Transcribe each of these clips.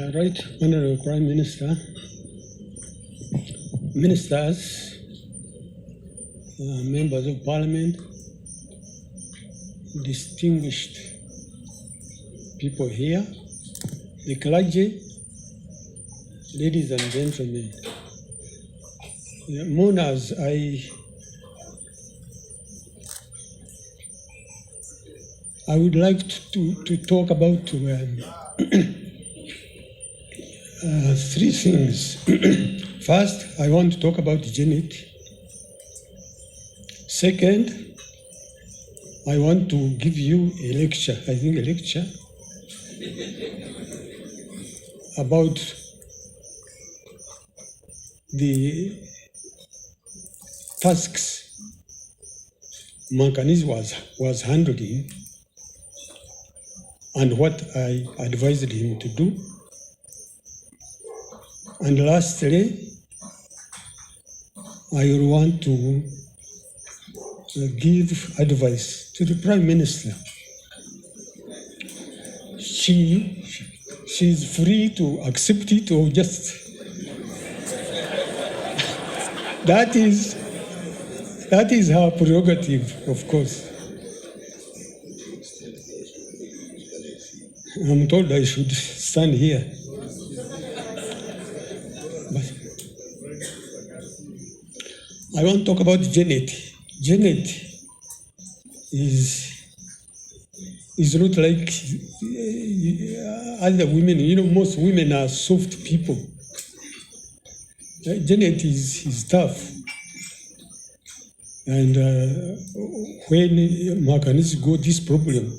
Right Honorable Prime Minister, Ministers, Members of Parliament, distinguished people here, the clergy, ladies and gentlemen. Mourners, I would like to talk about three things. First, I want to talk about Janet. Second, I want to give you a lecture, about the tasks Mankanis was handling and what I advised him to do. And lastly, I will want to give advice to the Prime Minister. She's free to accept it or just that is her prerogative, of course. I'm told I should stand here. But I want to talk about Janet. Janet is not like other women. You know, most women are soft people. Janet is tough. And when Mankanis got this problem,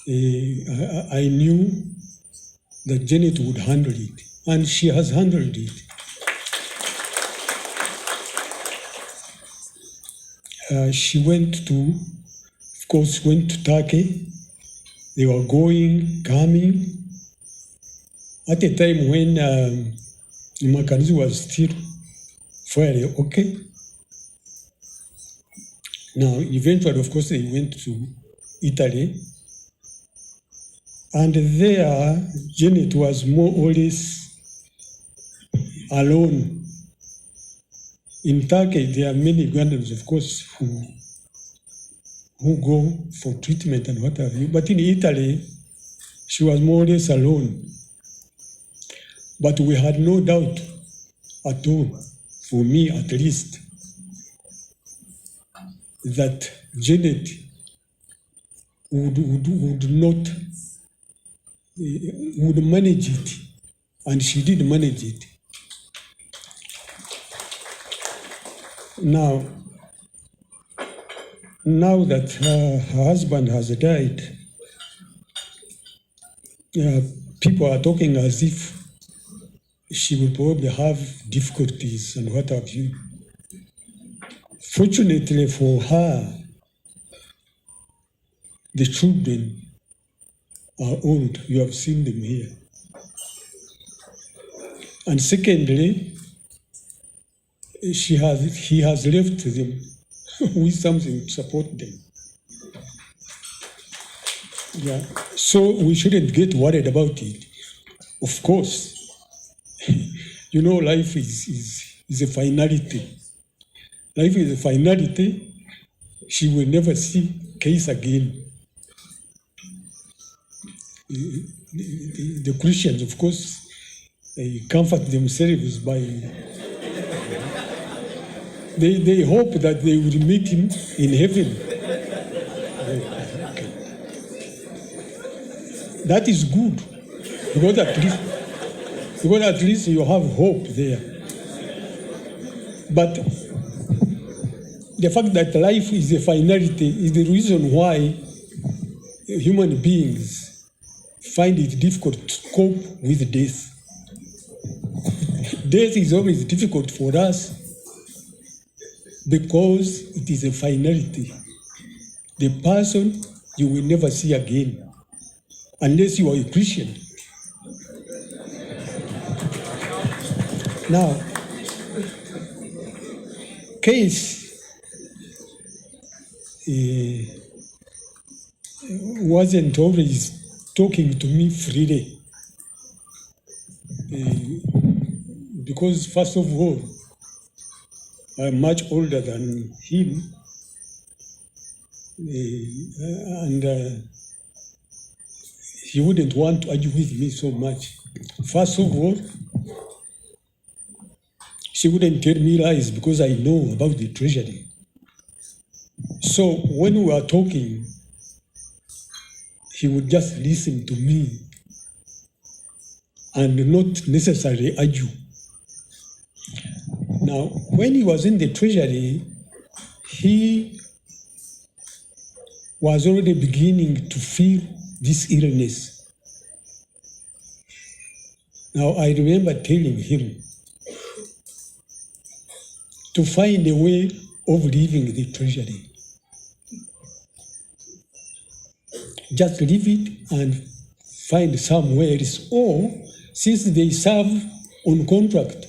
I knew that Janet would handle it, and she has handled it. She went to Turkey. They were going, coming. At a time when Mankanis was still fairly okay. Now, eventually, of course, they went to Italy. And there, Janet was more or less alone. In Turkey, there are many Ugandans, of course, who go for treatment and what have you. But in Italy, she was more or less alone. But we had no doubt at all, for me at least, that Janet would manage it, and she did manage it. Now that her husband has died, people are talking as if she will probably have difficulties and what have you. Fortunately for her, the children are old. You have seen them here. And secondly, he has left them with something to support them. Yeah. So we shouldn't get worried about it. Of course, you know, life is a finality. Life is a finality. She will never see case again. The Christians, of course, they comfort themselves by they hope that they will meet him in heaven. Okay. That is good, because at least you have hope there. But the fact that life is a finality is the reason why human beings find it difficult to cope with death. Death is always difficult for us because it is a finality. The person you will never see again unless you are a Christian. Now, case wasn't always talking to me freely. because first of all, I'm much older than him, and he wouldn't want to argue with me so much. First of all, she wouldn't tell me lies because I know about the treasury. So when we were talking, he would just listen to me and not necessarily argue. Now, when he was in the treasury, he was already beginning to feel this illness. Now, I remember telling him to find a way of leaving the treasury. Just leave it and find somewhere else. Or, since they serve on contract,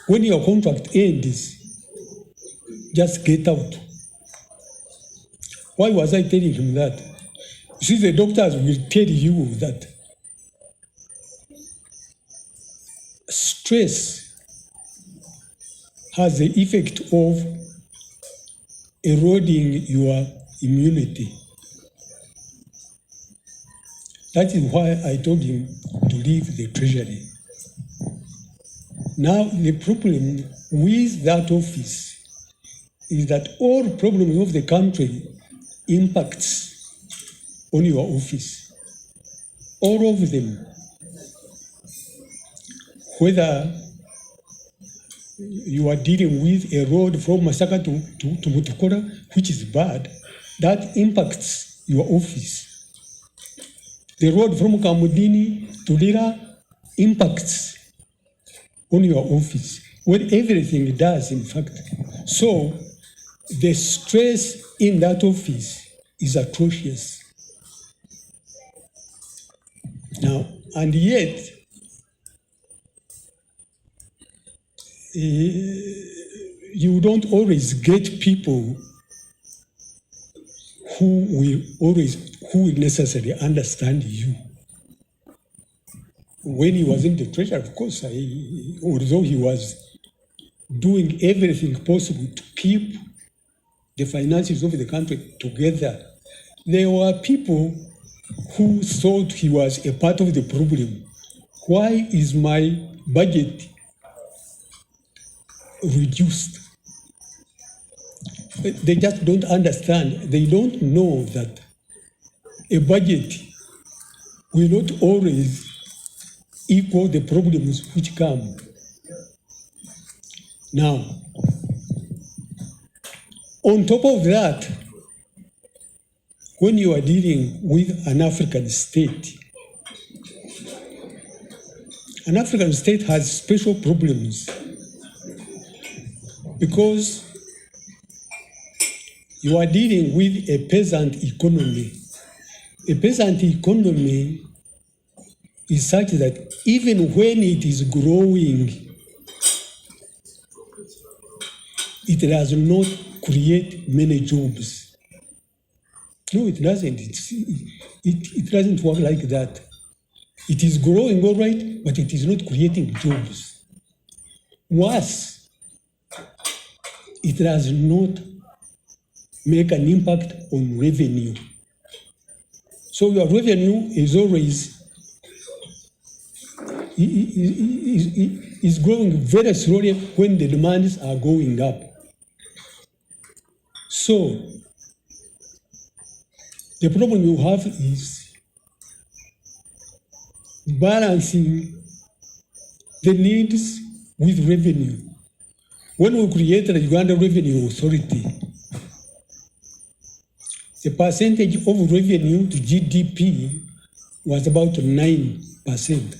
when your contract ends, just get out. Why was I telling him that? You see, the doctors will tell you that stress has the effect of eroding your immunity. That is why I told him to leave the treasury. Now, the problem with that office is that all problems of the country impacts on your office. All of them. Whether you are dealing with a road from Masaka to Mutukura, which is bad, that impacts your office. The road from Kamudini to Lira impacts on your office. Well, everything does, in fact. So the stress in that office is atrocious. Now, and yet, you don't always get people who will necessarily understand you. When he was in the treasury, of course, although he was doing everything possible to keep the finances of the country together, there were people who thought he was a part of the problem. Why is my budget reduced? They just don't understand. They don't know that a budget will not always equal the problems which come. Now, on top of that, when you are dealing with an African state has special problems because you are dealing with a peasant economy. A peasant economy is such that even when it is growing, it does not create many jobs. No, it doesn't. It doesn't work like that. It is growing all right, but it is not creating jobs. Worse, it does not make an impact on revenue. So your revenue is always is growing very slowly when the demands are going up. So the problem you have is balancing the needs with revenue. When we created the Uganda Revenue Authority, the percentage of revenue to GDP was about 9%.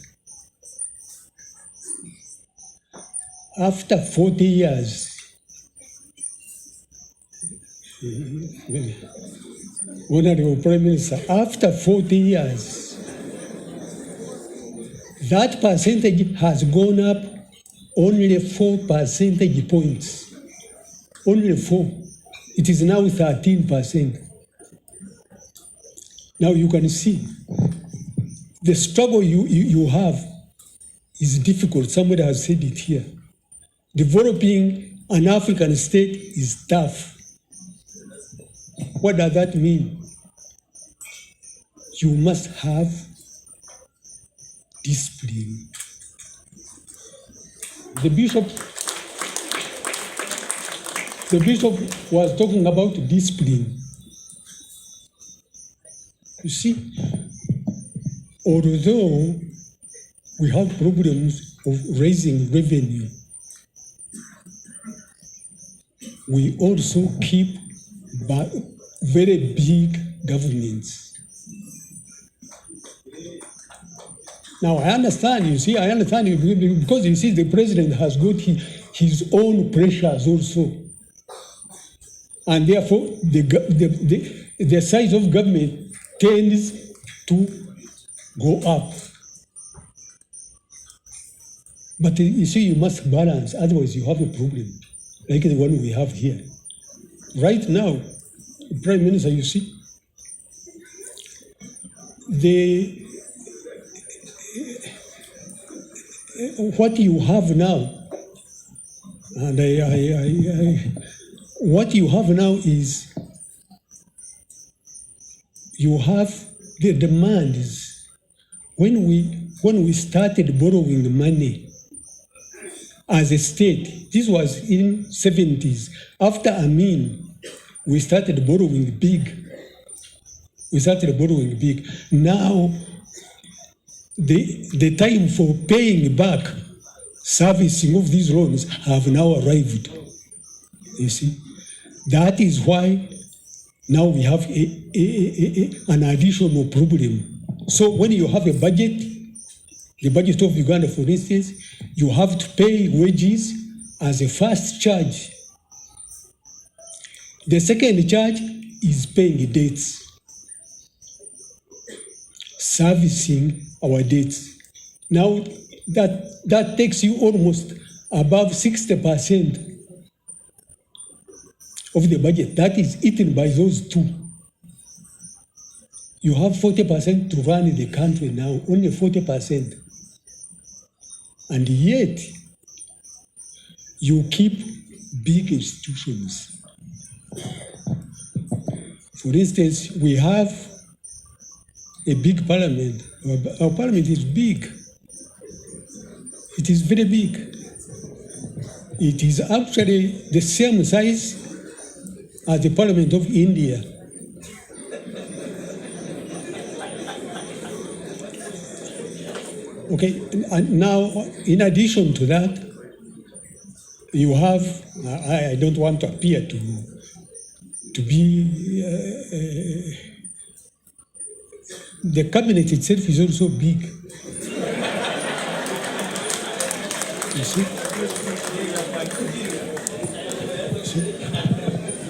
After 40 years, Honorable Prime Minister, after 40 years, that percentage has gone up only 4 percentage points. Only 4. It is now 13%. Now you can see the struggle you have is difficult. Somebody has said it here. Developing an African state is tough. What does that mean? You must have discipline. The bishop was talking about discipline. You see, although we have problems of raising revenue, we also keep very big governments. Now, I understand because you see the president has got his own pressures also. And therefore, the size of government tends to go up. But you see, you must balance, otherwise you have a problem, like the one we have here. Right now, the Prime Minister, you see, what you have now, and what you have now is you have the demands. When we started borrowing money as a state, this was in 70s. After Amin, we started borrowing big. Now, the time for paying back servicing of these loans have now arrived. You see, that is why now we have an additional problem. So when you have a budget, the budget of Uganda, for instance, you have to pay wages as a first charge. The second charge is paying debts, servicing our debts. Now that takes you almost above 60% of the budget. That is eaten by those two. You have 40% to run the country now, only 40%. And yet, you keep big institutions. For instance, we have a big parliament. Our parliament is big. It is very big. It is actually the same size as the Parliament of India. Okay, and now in addition to that, you have, I don't want to appear to be, the cabinet itself is also big. You see?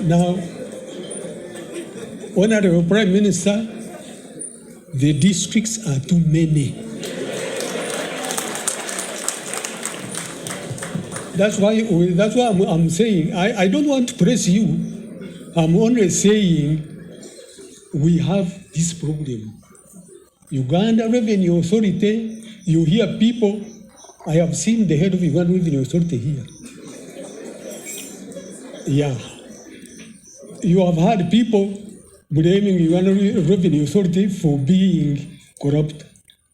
Now, Honorable Prime Minister, the districts are too many. That's why I'm saying, I don't want to press you. I'm only saying we have this problem. Uganda Revenue Authority, you hear people, I have seen the head of Uganda Revenue Authority here. Yeah. You have had people blaming Uganda Revenue Authority for being corrupt.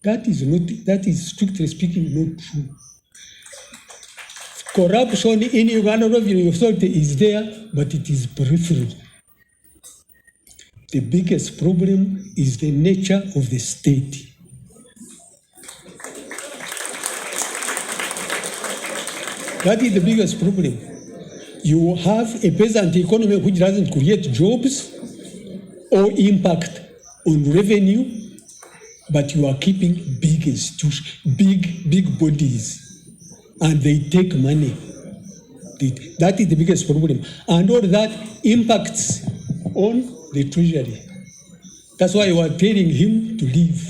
That is strictly speaking not true. Corruption in Uganda Revenue Authority is there, but it is peripheral. The biggest problem is the nature of the state. That is the biggest problem. You have a peasant economy which doesn't create jobs or impact on revenue, but you are keeping big institutions, big bodies, and they take money. That is the biggest problem. And all that impacts on the treasury. That's why you are telling him to leave.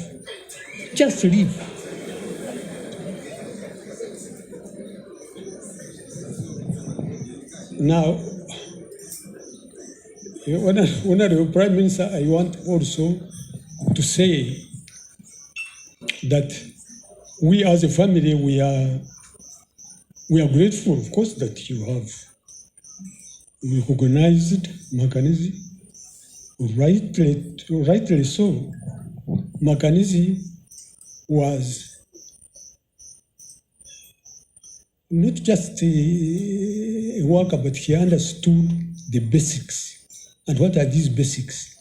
Just leave. Now, when the Prime Minister, I want also to say that we as a family, we are grateful, of course, that you have recognized Makanizi. Rightly so. Makanizi was not just a worker, but he understood the basics. And what are these basics?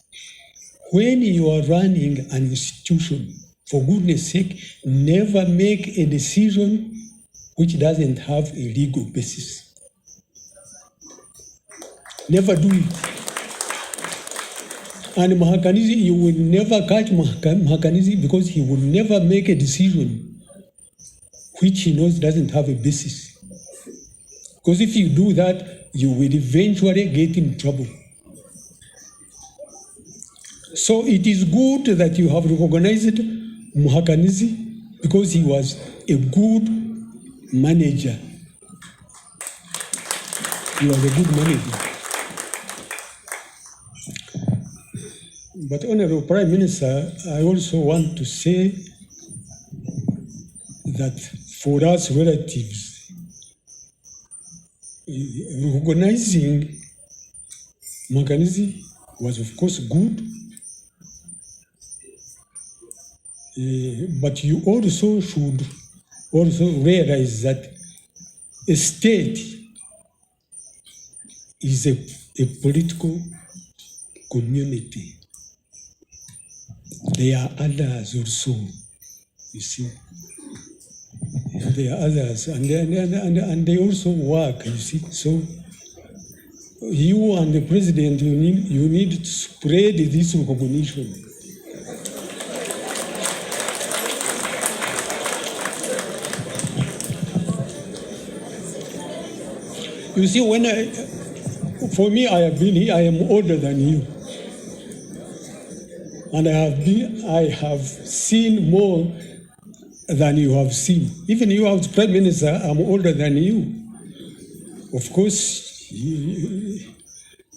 When you are running an institution, for goodness sake, never make a decision which doesn't have a legal basis. Never do it. And Mahakanizi, you will never catch Mahakanizi because he will never make a decision which he knows doesn't have a basis. Because if you do that, you will eventually get in trouble. So it is good that you have recognized Mahakanizi because he was a good manager. He was a good manager. But Honorable Prime Minister, I also want to say that for us relatives, recognizing Mahakanizi was of course good, but you also should realize that a state is a political community. There are others also, you see. There are others, and they also work, you see. So you and the president, you need to spread this recognition. You see, for me, I have been here, I am older than you. And I have seen more than you have seen. Even you as Prime Minister, I'm older than you. Of course,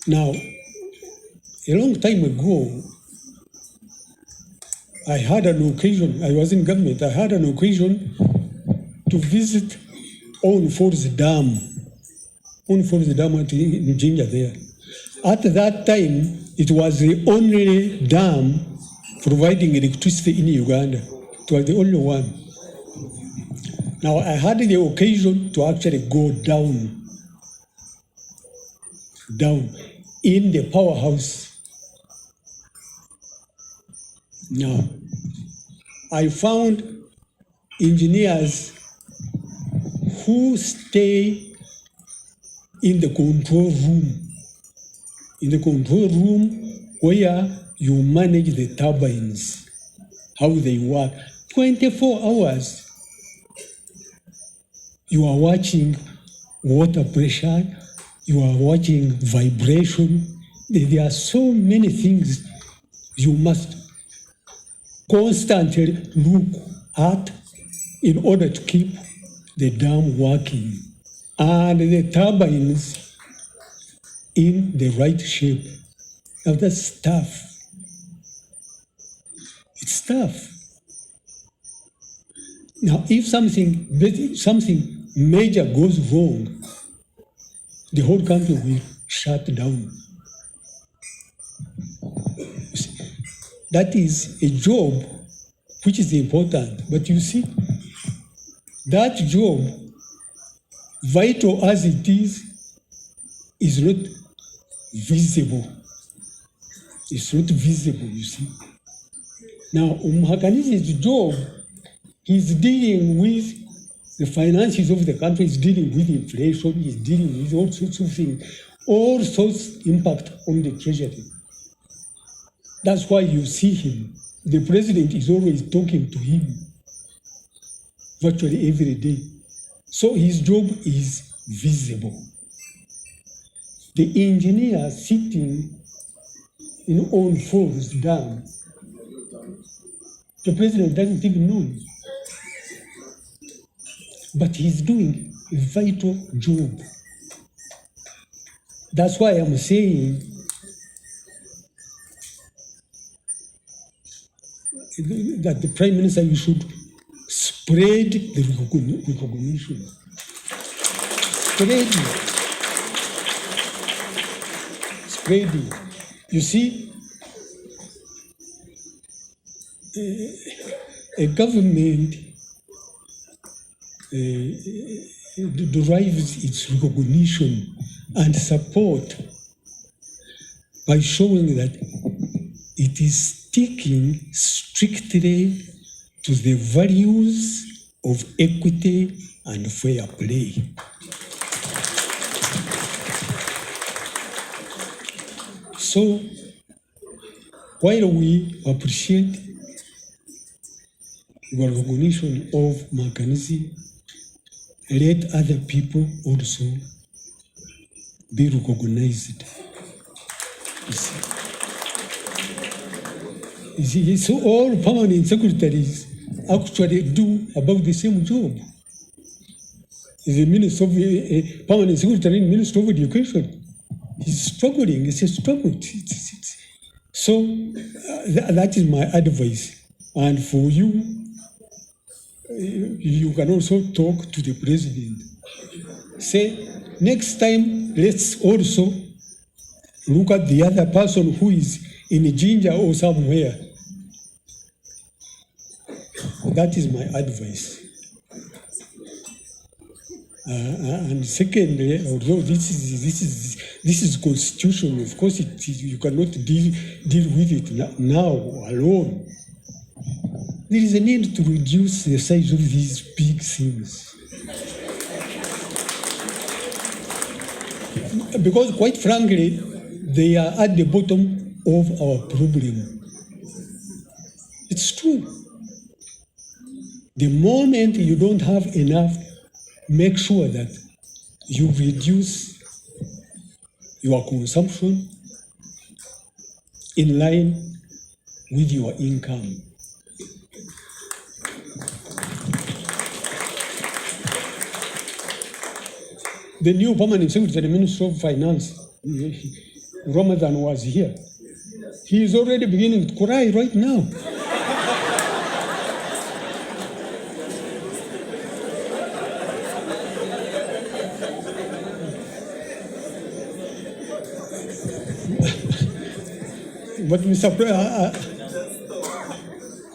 now, a long time ago, I had an occasion, I was in government, I had an occasion to visit Own Falls Dam at Jinja there. At that time, it was the only dam providing electricity in Uganda. It was the only one. Now, I had the occasion to actually go down in the powerhouse. Now, I found engineers who stay in the control room, where you manage the turbines, how they work. 24 hours, you are watching water pressure, you are watching vibration. There are so many things you must constantly look at in order to keep the dam working and the turbines in the right shape. Now that's tough. It's tough. Now, if something major goes wrong, the whole country will shut down. That is a job which is important. But you see, that job, vital as it is not visible. It's not visible, you see. Now, Mahakanizi's job, he's dealing with the finances of the country, he's dealing with inflation, he's dealing with all sorts of things, all sorts impact on the treasury. That's why you see him. The president is always talking to him virtually every day. So his job is visible. The engineer sitting in Own Falls Dam, the president doesn't even know him. But he's doing a vital job. That's why I'm saying that the Prime Minister, you should spread the recognition. Spread it. You see, a government derives its recognition and support by showing that it is sticking strictly to the values of equity and fair play. So, while we appreciate your recognition of Mackenzie, let other people also be recognized. You see, so all permanent secretaries actually do about the same job. The Minister of Permanent Secretary in Ministry of Education is struggling. It's a struggle. So that is my advice. And for you, you can also talk to the president. Say, next time, let's also look at the other person who is in Ginger or somewhere. That is my advice. And secondly, although this is constitution, of course, you cannot deal with it now alone. There is a need to reduce the size of these big things. Because quite frankly, they are at the bottom of our problem. It's true. The moment you don't have enough, make sure that you reduce your consumption in line with your income. The new permanent secretary, Minister of Finance, Ramadan, was here. He is already beginning to cry right now. But Mr.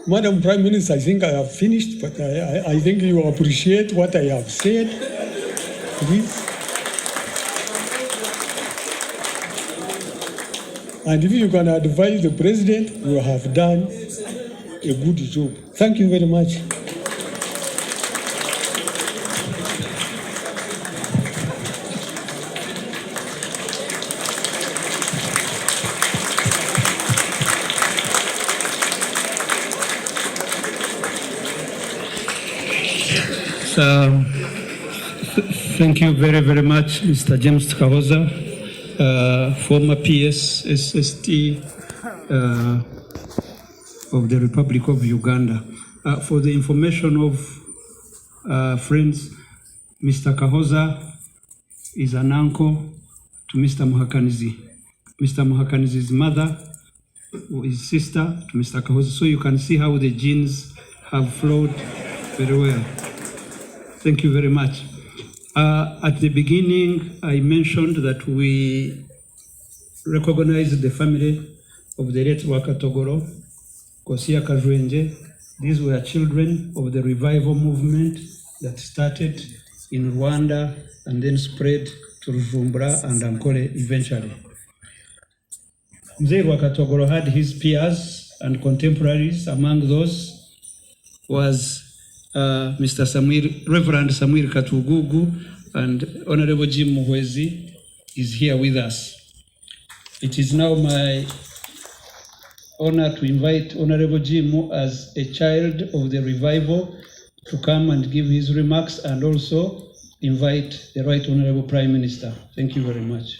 Madam Prime Minister, I think I have finished, but I think you appreciate what I have said. Please. And if you can advise the president, you have done a good job. Thank you very much. Thank you very, very much, Mr. James Kahooza, former PS SST of the Republic of Uganda. For the information of friends, Mr. Kahooza is an uncle to Mr. Muhakanizi. Mr. Muhakanizi's mother is sister to Mr. Kahooza. So you can see how the genes have flowed very well. Thank you very much. At the beginning, I mentioned that we recognized the family of the late Rwakatogoro, Kosia Kajwenje. These were children of the revival movement that started in Rwanda and then spread to Rujumbura and Ankole eventually. Mzee Rwakatogoro had his peers and contemporaries. Among those was Mr. Reverend Samuel Katugugu, and Honorable Jim Muhwezi is here with us. It is now my honor to invite Honorable Jim as a child of the revival to come and give his remarks, and also invite the Right Honorable Prime Minister. Thank you very much.